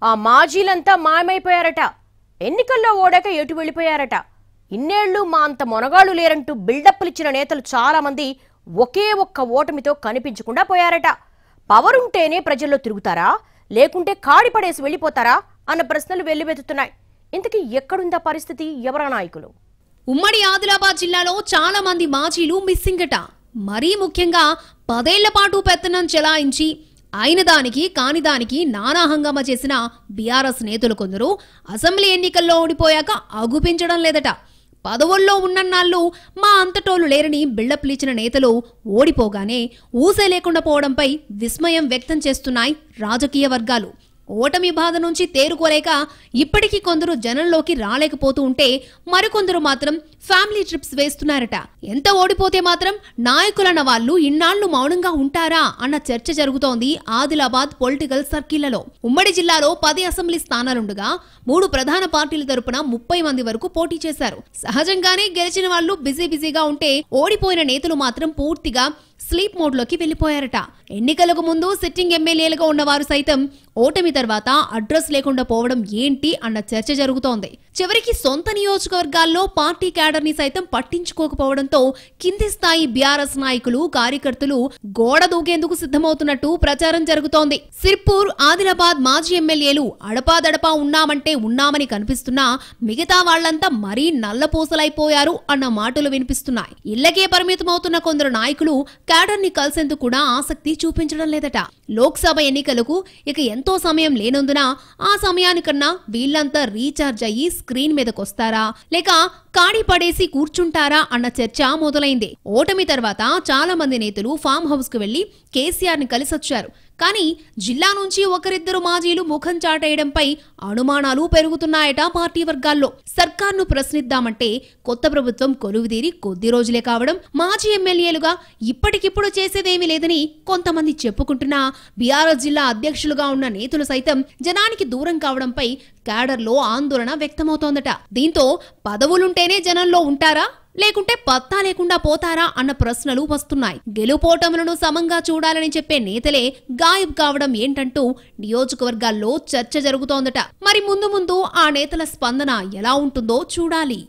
ఆ మాజీలంతా మాయమైపోయారట. ఎన్నికల్లో ఓడాక ఎటు వెళ్ళిపోయారట. ఇన్నేళ్లు మా అంత మొనగాళ్ళు లేరంటూ బిల్డప్లు ఇచ్చిన నేతలు చాలా మంది ఒకే ఒక్క ఓటమితో కనిపించకుండా పోయారట. పవర్ ఉంటేనే ప్రజల్లో తిరుగుతారా, లేకుంటే కాడి పడేసి వెళ్ళిపోతారా అన్న ప్రశ్నలు వెల్లువెత్తుతున్నాయి. ఇంతకీ ఎక్కడుందా పరిస్థితి? ఎవరా నాయకులు? ఉమ్మడి ఆదిలాబాద్ జిల్లాలో చాలా మంది మాజీలు మిస్సింగ్ అట. మరీ ముఖ్యంగా 10 ఏళ్ల పాటు పెత్తనం చెలాయించి అయిన దానికి కాని దానికి నానా హంగామా చేసిన బీఆర్ఎస్ నేతలు కొందరు అసెంబ్లీ ఎన్నికల్లో ఓడిపోయాక అగుపించడం లేదట. పదవుల్లో ఉన్నన్నాళ్ళు మా అంతటోలు లేరని బిల్డప్లిచ్చిన నేతలు ఓడిపోగానే ఊసే లేకుండా పోవడంపై విస్మయం వ్యక్తం చేస్తున్నాయి రాజకీయ వర్గాలు. ఓటమి బాధ నుంచి తేరుకోలేక ఇప్పటికీ కొందరు జనంలోకి రాలేకపోతూ ఉంటే మరికొందరు మాత్రం ఫ్యామిలీ ట్రిప్స్ వేస్తున్నారట. ఎంత ఓడిపోతే మాత్రం నాయకులన్న వాళ్ళు ఇన్నాళ్లు మౌనంగా ఉంటారా అన్న చర్చ జరుగుతోంది ఆదిలాబాద్ పొలిటికల్ సర్కిళ్లలో. ఉమ్మడి జిల్లాలో 10 అసెంబ్లీ స్థానాలుండగా 3 ప్రధాన పార్టీల తరపున 30 మంది వరకు పోటీ చేశారు. సహజంగానే గెలిచిన వాళ్ళు బిజీగా ఉంటే ఓడిపోయిన నేతలు మాత్రం పూర్తిగా స్లీప్ మోడ్ లోకి వెళ్లిపోయారట. ఎన్నికలకు ముందు సిట్టింగ్ ఎమ్మెల్యేలుగా ఉన్నవారు సైతం ఓటమి తర్వాత అడ్రస్ లేకుండా పోవడం ఏంటి అన్న చర్చ జరుగుతోంది. చివరికి సొంత నియోజకవర్గాల్లో పార్టీ క్యాడర్ ని సైతం పట్టించుకోకపోవడంతో కింది స్థాయి బీఆర్ఎస్ నాయకులు కార్యకర్తలు గోడ దూకేందుకు సిద్ధమవుతున్నట్టు ప్రచారం జరుగుతోంది. సిర్పూర్, ఆదిలాబాద్ మాజీ ఎమ్మెల్యేలు అడపాదడపా ఉన్నామంటే ఉన్నామని కనిపిస్తున్నా మిగతా వాళ్లంతా మరీ నల్లపూసలైపోయారు అన్న మాటలు వినిపిస్తున్నాయి. ఇళ్లకే పరిమితమవుతున్న కొందరు నాయకులు క్యాడర్ ని కలిసేందుకు కూడా ఆసక్తి చూపించడం లేదట. లోక్సభ ఎన్నికలకు ఇక ఎంతో సమయం లేనందున ఆ సమయానికన్నా వీళ్లంతా రీఛార్జ్ అయ్యి స్క్రీన్ మీదకొస్తారా లేక కాడి పడేసి కూర్చుంటారా అన్న చర్చ మొదలైంది. ఓటమి తర్వాత చాలా మంది నేతలు ఫామ్ హౌస్ కు వెళ్లి కేసీఆర్ ని కలిసొచ్చారు. కానీ జిల్లా నుంచి ఒకరిద్దరు మాజీలు ముఖం చాటేయడంపై అనుమానాలు పెరుగుతున్నాయట పార్టీ వర్గాల్లో. సర్కార్ను ప్రశ్నిద్దామంటే కొత్త ప్రభుత్వం కొలువుదీరి కొద్ది రోజులే కావడం, మాజీ ఎమ్మెల్యేలుగా ఇప్పటికిప్పుడు చేసేదేమీ లేదని కొంతమంది చెప్పుకుంటున్నా బీఆర్ఎస్ జిల్లా అధ్యక్షులుగా ఉన్న నేతలు సైతం జనానికి దూరం కావడంపై క్యాడర్లో ఆందోళన వ్యక్తమవుతోందట. దీంతో పదవులుంటేనే జనంలో ఉంటారా లేకుంటే పత్తా లేకుండా పోతారా అన్న ప్రశ్నలు వస్తున్నాయి. గెలుపోటములను సమంగా చూడాలని చెప్పే నేతలే గాయబ్ కావడం ఏంటంటూ నియోజకవర్గాల్లో చర్చ జరుగుతోందట. మరి ముందు ఆ నేతల స్పందన ఎలా ఉంటుందో చూడాలి.